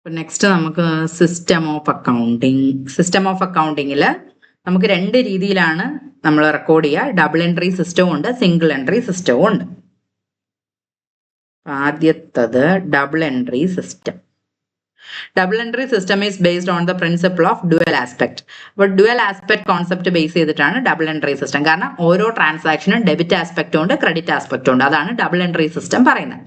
Next നമുക്ക് system of accounting. System of അക്കൗണ്ടിങ്ങിൽ നമുക്ക് രണ്ട് രീതിയിലാണ് നമ്മൾ റെക്കോർഡ് ചെയ്യുക. ഡബിൾ എൻട്രി സിസ്റ്റവും ഉണ്ട്, സിംഗിൾ എൻട്രി സിസ്റ്റവും ഉണ്ട്. ആദ്യത്തത് double entry system. Double entry system is based on the principle of dual aspect. അപ്പോൾ ഡുവൽ ആസ്പെക്ട് കോൺസെപ്റ്റ് ബേസ് ചെയ്തിട്ടാണ് ഡബിൾ എൻട്രി സിസ്റ്റം. കാരണം ഓരോ ട്രാൻസാക്ഷനും ഡെബിറ്റ് ആസ്പെക്റ്റും ഉണ്ട്, ക്രെഡിറ്റ് ആസ്പെക്റ്റും ഉണ്ട്. അതാണ് ഡബിൾ എൻട്രി സിസ്റ്റം പറയുന്നത്.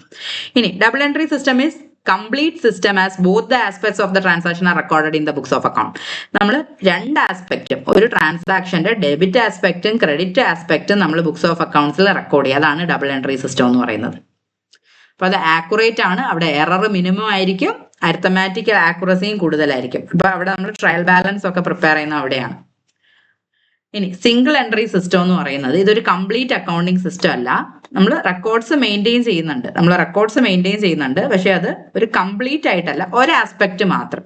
ഇനി double entry system is complete system as both the aspects of the transaction are recorded in the books of account. നമ്മൾ രണ്ട് ആസ്പെക്റ്റും, ഒരു ട്രാൻസാക്ഷന്റെ ഡെബിറ്റ് ആസ്പെക്റ്റും ക്രെഡിറ്റ് ആസ്പെക്റ്റും നമ്മൾ ബുക്സ് ഓഫ് അക്കൗണ്ട്സിൽ റെക്കോർഡ് ചെയ്യുക. അതാണ് ഡബിൾ എൻട്രി സിസ്റ്റം എന്ന് പറയുന്നത്. അപ്പോൾ അത് ആക്യുറേറ്റ് ആണ്. അവിടെ എറർ മിനിമം ആയിരിക്കും, അരിത്തമാറ്റിക്കൽ ആക്യുറസിയും കൂടുതലായിരിക്കും. അപ്പോൾ അവിടെ നമ്മൾ ട്രയൽ ബാലൻസ് ഒക്കെ പ്രിപ്പയർ ചെയ്യുന്നത് അവിടെയാണ്. ഇനി സിംഗിൾ എൻട്രി സിസ്റ്റം എന്ന് പറയുന്നത് ഇതൊരു കംപ്ലീറ്റ് അക്കൗണ്ടിങ് സിസ്റ്റം അല്ല. നമ്മൾ റെക്കോർഡ്സ് മെയിൻറ്റെയിൻ ചെയ്യുന്നുണ്ട്, പക്ഷെ അത് ഒരു കംപ്ലീറ്റ് ആയിട്ടല്ല, ഒരു ആസ്പെക്ട് മാത്രം.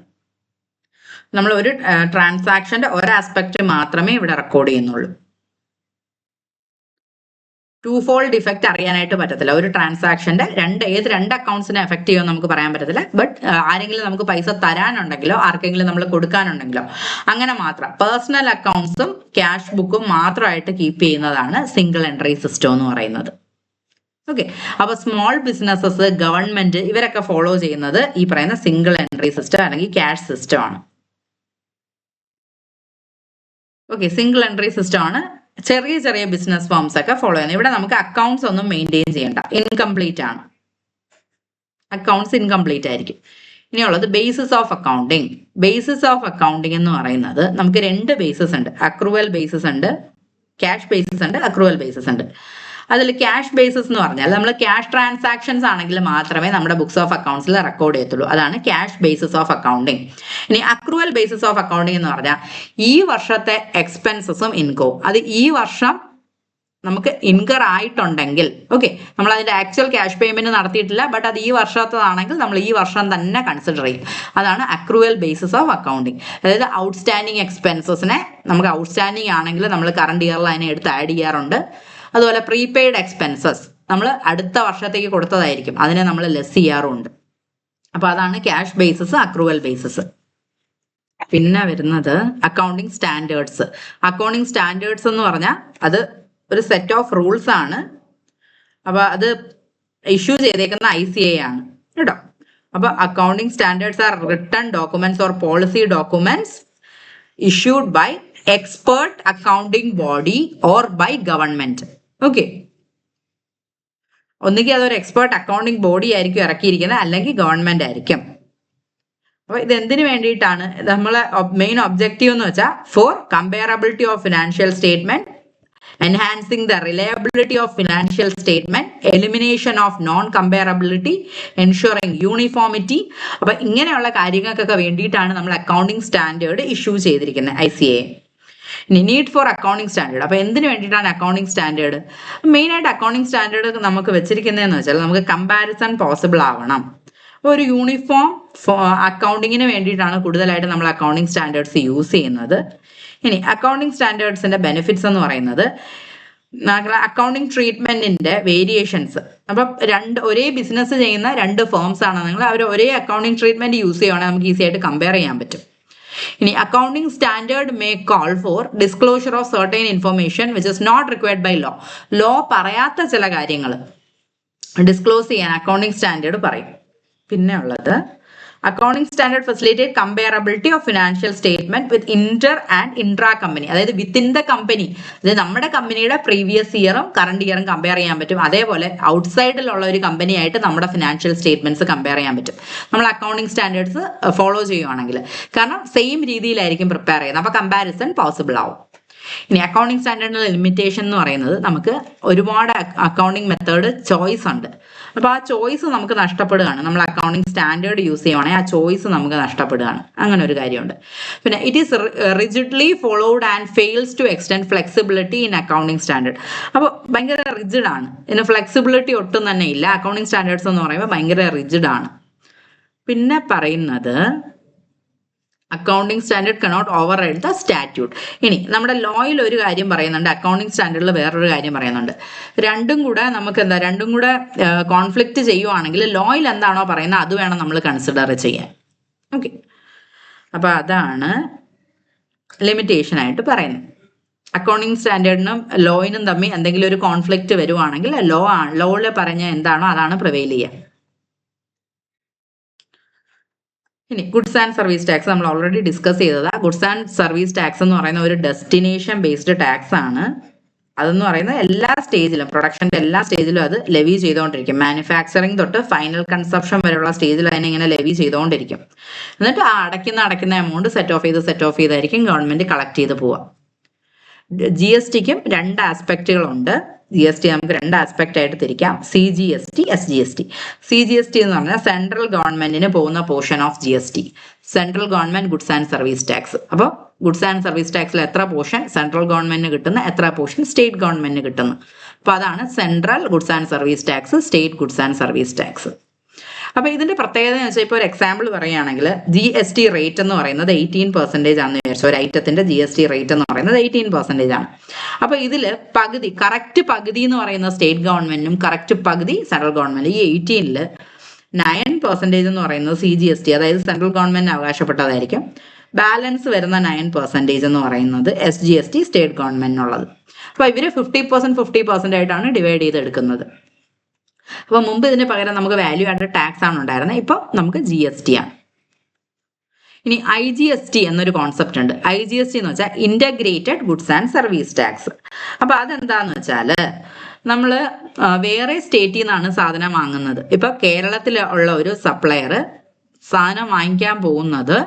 നമ്മൾ ഒരു ട്രാൻസാക്ഷന്റെ ഒരു ആസ്പെക്ട് മാത്രമേ ഇവിടെ റെക്കോർഡ് ചെയ്യുന്നുള്ളൂ. ടു ഫോൾഡ് ഇഫക്റ്റ് അറിയാനായിട്ട് പറ്റത്തില്ല. ഒരു ട്രാൻസാക്ഷന്റെ രണ്ട് അക്കൗണ്ട്സിനെ എഫക്ട് ചെയ്യുമെന്ന് നമുക്ക് പറയാൻ പറ്റത്തില്ല. ബട്ട് ആരെങ്കിലും നമുക്ക് പൈസ തരാനുണ്ടെങ്കിലോ ആർക്കെങ്കിലും നമ്മൾ കൊടുക്കാനുണ്ടെങ്കിലോ അങ്ങനെ മാത്രം പേഴ്സണൽ അക്കൗണ്ട്സും ക്യാഷ് ബുക്കും മാത്രമായിട്ട് കീപ്പ് ചെയ്യുന്നതാണ് സിംഗിൾ എൻട്രി സിസ്റ്റം എന്ന് പറയുന്നത്. ഓക്കെ, അപ്പൊ സ്മോൾ ബിസിനസ്സസ്, ഗവൺമെന്റ് ഇവരൊക്കെ ഫോളോ ചെയ്യുന്നത് ഈ പറയുന്ന സിംഗിൾ എൻട്രി സിസ്റ്റം അല്ലെങ്കിൽ ക്യാഷ് സിസ്റ്റം ആണ്. ഓക്കെ, സിംഗിൾ എൻട്രി സിസ്റ്റം ആണ് ചെറിയ ചെറിയ ബിസിനസ് ഫോംസ് ഒക്കെ ഫോളോ ചെയ്യുന്നത്. ഇവിടെ നമുക്ക് അക്കൗണ്ട്സ് ഒന്നും മെയിൻറ്റെയിൻ ചെയ്യണ്ട, ഇൻകംപ്ലീറ്റ് ആണ്. അക്കൗണ്ട്സ് ഇൻകംപ്ലീറ്റ് ആയിരിക്കും. ഇനിയുള്ളത് basis of accounting. Basis of accounting എന്ന് പറയുന്നത് നമുക്ക് രണ്ട് ബേസിസ് ഉണ്ട്. അക്രൂവൽ ബേസിസ് ഉണ്ട്, ക്യാഷ് ബേസിസ് ഉണ്ട്, അക്രൂവൽ ബേസിസ് ഉണ്ട്. അതിൽ ക്യാഷ് ബേസിസ് എന്ന് പറഞ്ഞാൽ നമ്മൾ ക്യാഷ് ട്രാൻസാക്ഷൻസ് ആണെങ്കിൽ മാത്രമേ നമ്മുടെ ബുക്സ് ഓഫ് അക്കൗണ്ട്സിൽ റെക്കോർഡ് ചെയ്യത്തുള്ളൂ. അതാണ് ക്യാഷ് ബേസിസ് ഓഫ് അക്കൗണ്ടിങ്. ഇനി അക്രൂവൽ ബേസിസ് ഓഫ് അക്കൗണ്ടിങ് എന്ന് പറഞ്ഞാൽ ഈ വർഷത്തെ എക്സ്പെൻസസും ഇൻകവും അത് ഈ വർഷം നമുക്ക് ഇൻകർ ആയിട്ടുണ്ടെങ്കിൽ, ഓക്കെ, നമ്മൾ അതിന്റെ ആക്ച്വൽ ക്യാഷ് പേയ്മെന്റ് നടത്തിയിട്ടില്ല, ബട്ട് അത് ഈ വർഷത്തതാണെങ്കിൽ നമ്മൾ ഈ വർഷം തന്നെ കൺസിഡർ ചെയ്യും. അതാണ് അക്രൂവൽ ബേസിസ് ഓഫ് അക്കൗണ്ടിങ്. അതായത് ഔട്ട്സ്റ്റാൻഡിങ് എക്സ്പെൻസസിനെ നമുക്ക് ഔട്ട്സ്റ്റാൻഡിങ് ആണെങ്കിൽ നമ്മൾ കറണ്ട് ഇയറിൽ അതിനെ എടുത്ത് ആഡ് ചെയ്യാറുണ്ട്. അതുപോലെ പ്രീപെയ്ഡ് എക്സ്പെൻസസ് നമ്മൾ അടുത്ത വർഷത്തേക്ക് കൊടുത്തതായിരിക്കും, അതിനെ നമ്മൾ ലെസ് ചെയ്യാറുണ്ട്. അപ്പൊ അതാണ് ക്യാഷ് ബേസിസ്, അക്രൂവൽ ബേസിസ്. പിന്നെ വരുന്നത് അക്കൗണ്ടിങ് സ്റ്റാൻഡേർഡ്സ്. അക്കൗണ്ടിങ് സ്റ്റാൻഡേർഡ്സ് എന്ന് പറഞ്ഞാൽ അത് ഒരു സെറ്റ് ഓഫ് റൂൾസ് ആണ്. അപ്പൊ അത് ഇഷ്യൂ ചെയ്തേക്കുന്ന ICA ആണ് കേട്ടോ. അപ്പൊ accounting standards R written documents or policy documents issued by expert accounting body or by government. Okay, ഒന്നുകിൽ അതൊരു എക്സ്പേർട്ട് അക്കൗണ്ടിങ് ബോഡി ആയിരിക്കും ഇറക്കിയിരിക്കുന്നത്, അല്ലെങ്കിൽ ഗവൺമെന്റ് ആയിരിക്കും. അപ്പൊ ഇത് എന്തിനു വേണ്ടിയിട്ടാണ്? നമ്മളെ മെയിൻ ഒബ്ജക്റ്റീവ് എന്ന് വെച്ചാൽ for comparability of financial statement, enhancing the reliability of financial statement, elimination of non comparability, ensuring uniformity. അപ്പൊ ഇങ്ങനെയുള്ള കാര്യങ്ങൾക്കൊക്കെ വേണ്ടിയിട്ടാണ് നമ്മൾ അക്കൗണ്ടിങ് സ്റ്റാൻഡേർഡ് ഇഷ്യൂ ചെയ്തിരിക്കുന്നത് ICA. ഇനി നീഡ് ഫോർ അക്കൗണ്ടിങ് സ്റ്റാൻഡേർഡ്. അപ്പൊ എന്തിനു വേണ്ടിയിട്ടാണ് അക്കൗണ്ടിങ് സ്റ്റാൻഡേർഡ്? മെയിൻ ആയിട്ട് അക്കൗണ്ടിങ് സ്റ്റാൻഡേർഡ് നമുക്ക് വെച്ചിരിക്കുന്നതെന്ന് വെച്ചാൽ നമുക്ക് കമ്പാരിസൺ പോസിബിൾ ആവണം. ഒരു യൂണിഫോം അക്കൗണ്ടിങ്ങിന് വേണ്ടിയിട്ടാണ് കൂടുതലായിട്ട് നമ്മൾ അക്കൗണ്ടിങ് സ്റ്റാൻഡേർഡ്സ് യൂസ് ചെയ്യുന്നത്. ഇനി അക്കൗണ്ടിങ് സ്റ്റാൻഡേർഡ്സിന്റെ ബെനിഫിറ്റ്സ് എന്ന് പറയുന്നത് അക്കൗണ്ടിങ് ട്രീറ്റ്മെന്റിന്റെ വേരിയേഷൻസ്. അപ്പം ഒരേ ബിസിനസ് ചെയ്യുന്ന രണ്ട് ഫേംസ് ആണെന്നെങ്കിൽ അവർ ഒരേ അക്കൗണ്ടിങ് ട്രീറ്റ്മെന്റ് യൂസ് ചെയ്യുവാണെങ്കിൽ നമുക്ക് ഈസി ആയിട്ട് കമ്പയർ ചെയ്യാൻ പറ്റും. ഇനി accounting standard may call for disclosure of certain information which is not required by law പറയാത്ത ചില കാര്യങ്ങൾ ഡിസ്ക്ലോസ് ചെയ്യാൻ അക്കൗണ്ടിങ് സ്റ്റാൻഡേർഡ് പറയും. പിന്നെ ഉള്ളത് accounting standard facilitate comparability of financial statement with Inter and intra company. അതായത് വിത്തിൻ ദ കമ്പനി, അതായത് നമ്മുടെ കമ്പനിയുടെ പ്രീവിയസ് ഇയറും കറണ്ട് ഇയറും കമ്പയർ ചെയ്യാൻ പറ്റും. അതേപോലെ ഔട്ട്സൈഡിലുള്ള ഒരു കമ്പനിയായിട്ട് നമ്മുടെ ഫിനാൻഷ്യൽ സ്റ്റേറ്റ്മെന്റ്സ് കമ്പയർ ചെയ്യാൻ പറ്റും നമ്മൾ അക്കൗണ്ടിങ് സ്റ്റാൻഡേർഡ്സ് ഫോളോ ചെയ്യുവാണെങ്കിൽ. കാരണം സെയിം രീതിയിലായിരിക്കും പ്രിപ്പയർ ചെയ്യുന്നത്, അപ്പൊ കമ്പാരിസൺ പോസിബിൾ ആവും. ഇനി അക്കൗണ്ടിങ് സ്റ്റാൻഡേർഡിന്റെ ലിമിറ്റേഷൻ എന്ന് പറയുന്നത് നമുക്ക് ഒരുപാട് അക്കൗണ്ടിങ് മെത്തേഡ് ചോയ്സ് ഉണ്ട്. അപ്പൊ ആ ചോയ്സ് നമുക്ക് നഷ്ടപ്പെടുകയാണ്. നമ്മൾ അക്കൗണ്ടിങ് സ്റ്റാൻഡേർഡ് യൂസ് ചെയ്യുവാണെങ്കിൽ ആ ചോയ്സ് നമുക്ക് നഷ്ടപ്പെടുകയാണ്. അങ്ങനെ ഒരു കാര്യമുണ്ട്. പിന്നെ it is rigidly followed and fails to extend flexibility in accounting standard. അപ്പോൾ ഭയങ്കര റിജിഡ് ആണ്, ഇതിന് ഫ്ലെക്സിബിലിറ്റി ഒട്ടും തന്നെ ഇല്ല. അക്കൗണ്ടിങ് സ്റ്റാൻഡേർഡ്സ് എന്ന് പറയുമ്പോൾ ഭയങ്കര റിജിഡ് ആണ്. പിന്നെ പറയുന്നത് accounting standard cannot over ride the statute. ഇനി നമ്മുടെ ലോയിൽ ഒരു കാര്യം പറയുന്നുണ്ട്, അക്കൗണ്ടിങ് സ്റ്റാൻഡേർഡിൽ വേറൊരു കാര്യം പറയുന്നുണ്ട്. രണ്ടും കൂടെ കോൺഫ്ലിക്റ്റ് ചെയ്യുവാണെങ്കിൽ ലോയിൽ എന്താണോ പറയുന്നത് അത് വേണം നമ്മൾ കൺസിഡർ ചെയ്യാൻ. ഓക്കെ, അപ്പൊ അതാണ് ലിമിറ്റേഷൻ ആയിട്ട് പറയുന്നത്. അക്കൗണ്ടിങ് സ്റ്റാൻഡേർഡിനും ലോയിനും തമ്മിൽ എന്തെങ്കിലും ഒരു കോൺഫ്ലിക്റ്റ് വരുവാണെങ്കിൽ ലോയിൽ പറഞ്ഞ എന്താണോ അതാണ് പ്രിവെയിൽ ചെയ്യുക. ഇനി ഗുഡ്സ് ആൻഡ് സർവീസ് ടാക്സ് നമ്മൾ ഓൾറെഡി ഡിസ്കസ് ചെയ്തതാ. ഗുഡ്സ് ആൻഡ് സർവീസ് ടാക്സ് എന്ന് പറയുന്ന ഒരു ഡെസ്റ്റിനേഷൻ ബേസ്ഡ് ടാക്സ് ആണ്. അതെന്ന് പറയുന്നത് എല്ലാ സ്റ്റേജിലും, പ്രൊഡക്ഷന്റെ എല്ലാ സ്റ്റേജിലും അത് ലെവി ചെയ്തുകൊണ്ടിരിക്കും. മാനുഫാക്ചറിങ് തൊട്ട് ഫൈനൽ കൺസപ്ഷൻ വരെയുള്ള സ്റ്റേജിൽ അതിനെ ഇങ്ങനെ ലെവി ചെയ്തുകൊണ്ടിരിക്കും. എന്നിട്ട് ആ അടയ്ക്കുന്ന എമൗണ്ട് സെറ്റ് ഓഫ് ചെയ്തായിരിക്കും ഗവൺമെന്റ് കളക്ട് ചെയ്ത് പോവുക. ജി എസ് ടിക്കും രണ്ട് ആസ്പെക്റ്റുകളുണ്ട്. ജി എസ് ടി നമുക്ക് രണ്ട് ആസ്പെക്റ്റ് ആയിട്ട് തിരിക്കാം: C G S T, S G S T. C G S T എന്ന് പറഞ്ഞാൽ സെൻട്രൽ ഗവൺമെന്റിന് പോകുന്ന portion of G S T, central government goods and service tax. അപ്പോൾ ഗുഡ്സ് ആൻഡ് സർവീസ് ടാക്സിൽ എത്ര പോർഷൻ സെൻട്രൽ ഗവൺമെന്റിന് കിട്ടുന്ന, എത്ര പോർഷൻ സ്റ്റേറ്റ് ഗവൺമെന്റിന് കിട്ടുന്നു. അപ്പൊ അതാണ് central goods and service tax, state goods and service tax. അപ്പൊ ഇതിന്റെ പ്രത്യേകത എന്ന് വെച്ചാൽ ഇപ്പോൾ ഒരു എക്സാമ്പിൾ പറയുകയാണെങ്കിൽ ജി എസ് ടി റേറ്റ് എന്ന് പറയുന്നത് 18% ആണെന്ന് വിചാരിച്ചു. ഒരു ഐറ്റത്തിന്റെ ജി എസ് ടി റേറ്റ് എന്ന് പറയുന്നത് 18% ആണ്. അപ്പൊ ഇതില് പകുതി, കറക്റ്റ് പകുതി എന്ന് പറയുന്ന സ്റ്റേറ്റ് ഗവൺമെന്റിനും കറക്റ്റ് പകുതി സെൻട്രൽ ഗവൺമെന്റ്. ഈ 18ൽ 9% എന്ന് പറയുന്നത് സി ജി എസ് ടി, അതായത് സെൻട്രൽ ഗവൺമെന്റിന് അവകാശപ്പെട്ടതായിരിക്കും. ബാലൻസ് വരുന്ന 9% എന്ന് പറയുന്നത് S G S T, state ഗവൺമെന്റിനുള്ളത്. അപ്പൊ ഇവര് 50% ആയിട്ടാണ് ഡിവൈഡ് ചെയ്തെടുക്കുന്നത്. അപ്പൊ മുമ്പ് ഇതിന് പകരം നമുക്ക് വാല്യൂ ആഡഡ് ടാക്സ് ആണ് ഉണ്ടായിരുന്നത്, ഇപ്പൊ നമുക്ക് ജി എസ് ടി ആണ്. ഇനി ഐ ജി എസ് ടി എന്നൊരു കോൺസെപ്റ്റ് ഉണ്ട്. ഐ ജി എസ് ടി എന്ന് വെച്ചാൽ integrated goods and service tax. അപ്പൊ അതെന്താന്ന് വെച്ചാല് നമ്മള് വേറെ സ്റ്റേറ്റിൽ നിന്നാണ് സാധനം വാങ്ങുന്നത്. ഇപ്പൊ കേരളത്തിൽ ഉള്ള ഒരു സപ്ലയർ സാധനം വാങ്ങിക്കാൻ പോകുന്നത്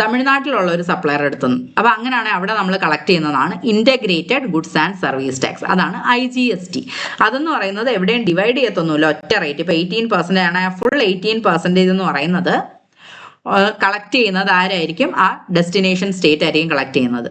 തമിഴ്നാട്ടിലുള്ള ഒരു സപ്ലയർ എടുത്തുന്നു. അപ്പൊ അങ്ങനെയാണെങ്കിൽ അവിടെ നമ്മൾ കളക്ട് ചെയ്യുന്നതാണ് integrated goods and service tax. അതാണ് ഐ ജി എസ് ടി. അതെന്ന് പറയുന്നത് എവിടെയും ഡിവൈഡ് ചെയ്യത്തൊന്നുമില്ല, ഒറ്റ റേറ്റ്. ഇപ്പൊ 18% ആണ്, ഫുൾ 18% എന്ന് പറയുന്നത് കളക്ട് ചെയ്യുന്നത് ആരായിരിക്കും? ആ ഡെസ്റ്റിനേഷൻ സ്റ്റേറ്റ് ആയിരിക്കും കളക്ട് ചെയ്യുന്നത്.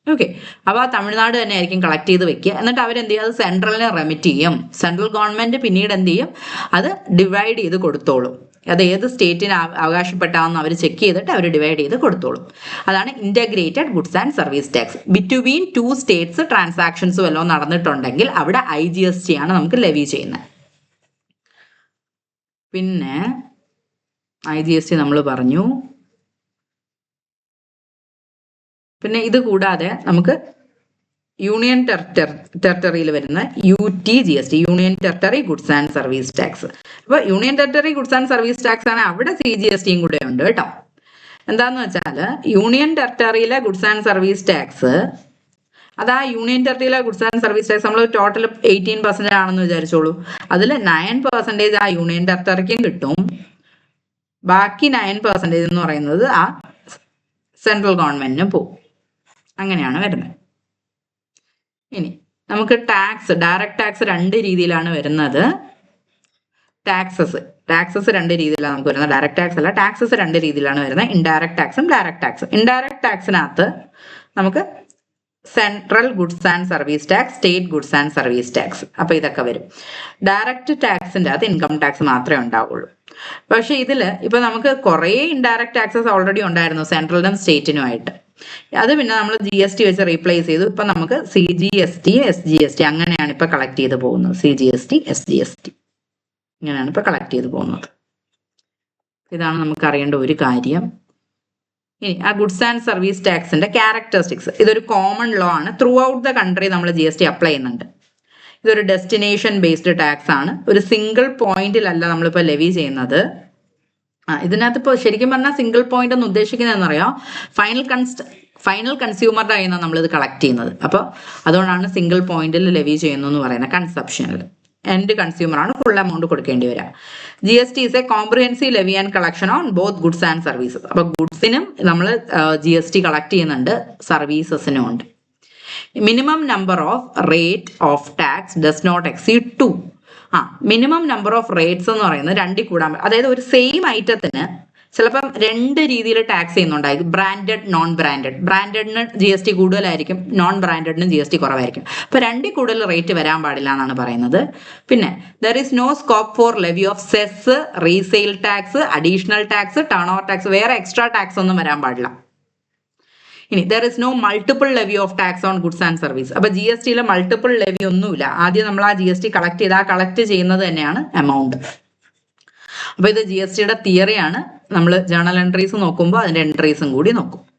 ഓക്കെ, അപ്പോൾ ആ തമിഴ്നാട് തന്നെ ആയിരിക്കും കളക്ട് ചെയ്ത് വെക്കുക. എന്നിട്ട് അവരെന്ത് ചെയ്യും? അത് സെൻട്രലിന് റെമിറ്റ് ചെയ്യും. സെൻട്രൽ ഗവൺമെന്റ് പിന്നീട് എന്ത് ചെയ്യും? അത് ഡിവൈഡ് ചെയ്ത് കൊടുത്തോളും. അത് ഏത് സ്റ്റേറ്റിന് അവകാശപ്പെട്ടാന്ന് അവർ ചെക്ക് ചെയ്തിട്ട് അവർ ഡിവൈഡ് ചെയ്ത് കൊടുത്തോളും. അതാണ് integrated goods and service tax. Between 2 States transactions വല്ലതും നടന്നിട്ടുണ്ടെങ്കിൽ അവിടെ ഐ ജി എസ് ടി ആണ് നമുക്ക് ലെവി ചെയ്യുന്നത്. പിന്നെ ഐ ജി എസ് ടി നമ്മൾ പറഞ്ഞു. പിന്നെ ഇത് കൂടാതെ നമുക്ക് യൂണിയൻ ടെറിട്ടറിയിൽ വരുന്ന U T G S T, union territory goods and service tax. അപ്പൊ union territory goods and service tax ആണ്, അവിടെ സി ജി എസ് ടിയും കൂടെ ഉണ്ട് കേട്ടോ. എന്താന്ന് വെച്ചാല് യൂണിയൻ ടെറിട്ടറിയിലെ ഗുഡ്സ് ആൻഡ് സർവീസ് ടാക്സ്, അത് ആ യൂണിയൻ ടെറിട്ടറിയിലെ ഗുഡ്സ് ആൻഡ് സർവീസ് ടാക്സ് നമ്മൾ ടോട്ടൽ 18% ആണെന്ന് വിചാരിച്ചോളൂ. അതിൽ 9% ആ യൂണിയൻ ടെറിട്ടറിക്കും കിട്ടും, ബാക്കി 9% എന്ന് പറയുന്നത് ആ സെൻട്രൽ ഗവൺമെന്റിന് പോകും. അങ്ങനെയാണ് വരുന്നത്. ഇനി നമുക്ക് ടാക്സ്, ഡയറക്റ്റ് ടാക്സ് രണ്ട് രീതിയിലാണ് വരുന്നത്. ടാക്സസ് രണ്ട് രീതിയിലാണ് നമുക്ക് വരുന്നത്. ഡയറക്റ്റ് ടാക്സ് അല്ല, ടാക്സസ് രണ്ട് രീതിയിലാണ് വരുന്നത്: ഇൻഡയറക്റ്റ് ടാക്സും ഡയറക്റ്റ് ടാക്സും. ഇൻഡയറക്റ്റ് ടാക്സിനകത്ത് നമുക്ക് central goods and service tax, state goods and service tax, അപ്പൊ ഇതൊക്കെ വരും. ഡയറക്റ്റ് ടാക്സിന്റെ അകത്ത് ഇൻകം ടാക്സ് മാത്രമേ ഉണ്ടാവുള്ളൂ. പക്ഷെ ഇതിൽ ഇപ്പൊ നമുക്ക് കുറേ ഇൻഡയറക്റ്റ് ടാക്സസ് ഓൾറെഡി ഉണ്ടായിരുന്നു സെൻട്രലിനും സ്റ്റേറ്റിനുമായിട്ട്. അത് പിന്നെ നമ്മൾ ജി എസ് ടി വെച്ച് റീപ്ലേസ് ചെയ്തു. ഇപ്പൊ നമുക്ക് C G S T, S G S T അങ്ങനെയാണ് ഇപ്പൊ കളക്ട് ചെയ്ത് പോകുന്നത്. C G S T, S G S T ഇങ്ങനെയാണ് ഇപ്പൊ കളക്ട് ചെയ്ത് പോകുന്നത്. ഇതാണ് നമുക്ക് അറിയേണ്ട ഒരു കാര്യം. ഇനി ആ ഗുഡ്സ് ആൻഡ് സർവീസ് ടാക്സിന്റെ ക്യാരക്ടറിസ്റ്റിക്സ്. ഇതൊരു കോമൺ ലോ ആണ്, ത്രൂ ഔട്ട് ദ കൺട്രി നമ്മൾ ജി എസ് ടി അപ്ലൈ ചെയ്യുന്നുണ്ട്. ഇതൊരു ഡെസ്റ്റിനേഷൻ ബേസ്ഡ് ടാക്സ് ആണ്. ഒരു സിംഗിൾ പോയിന്റിലല്ല നമ്മളിപ്പോൾ ലെവി ചെയ്യുന്നത്. ഇതിനകത്ത് ഇപ്പോൾ ശരിക്കും പറഞ്ഞാൽ സിംഗിൾ പോയിന്റ് എന്ന് ഉദ്ദേശിക്കുന്നത് എന്നറിയാം, ഫൈനൽ കൺസ്യൂമറുടെ കയ്യിൽ നിന്നാണ് നമ്മളിത് കളക്ട് ചെയ്യുന്നത്. അപ്പോൾ അതുകൊണ്ടാണ് സിംഗിൾ പോയിന്റിൽ ലെവി ചെയ്യുന്നു എന്ന് പറയുന്നത്. കൺസപ്ഷനിൽ എൻഡ് കൺസ്യൂമർ ആണ് ഫുൾ എമൗണ്ട് കൊടുക്കേണ്ടി വരിക. G S T is a comprehensive levy and collection on both goods and services. അപ്പോൾ ഗുഡ്സിനും നമ്മൾ ജി എസ് ടി കളക്ട് ചെയ്യുന്നുണ്ട്, സർവീസസിനും ഉണ്ട്. Minimum number of rate of tax does not exceed 2. Minimum number of rates എന്ന് പറയുന്നത് 2 കൂടാൻ, അതായത് ഒരു സെയിം ഐറ്റത്തിന് ചിലപ്പം 2 രീതിയിൽ ടാക്സ് ചെയ്യുന്നുണ്ടായിരിക്കും. Branded, non branded. ബ്രാൻഡഡിന് ജി എസ് ടി കൂടുതലായിരിക്കും, നോൺ ബ്രാൻഡഡിന് ജി എസ് ടി കുറവായിരിക്കും. അപ്പൊ 2 കൂടുതൽ റേറ്റ് വരാൻ പാടില്ല എന്നാണ് പറയുന്നത്. പിന്നെ there is no scope for levy of cess, resale tax, additional tax, turn over tax, വേറെ എക്സ്ട്രാ ടാക്സ് ഒന്നും വരാൻ പാടില്ല. ഇനി there is no multiple levy of tax on goods and service. അപ്പൊ ജി എസ് ടിയിലെ മൾട്ടിപ്പിൾ ലെവി ഒന്നുമില്ല. ആദ്യം നമ്മൾ ആ ജി എസ് ടി കളക്ട് ചെയ്ത് ആ കളക്ട് ചെയ്യുന്നത് തന്നെയാണ് എമൗണ്ട്. അപ്പൊ ഇത് ജി എസ് ടിയുടെ തിയറിയാണ്. നമ്മൾ ജേണൽ എൻട്രീസ് നോക്കുമ്പോൾ അതിന്റെ എൻട്രീസും കൂടി നോക്കും.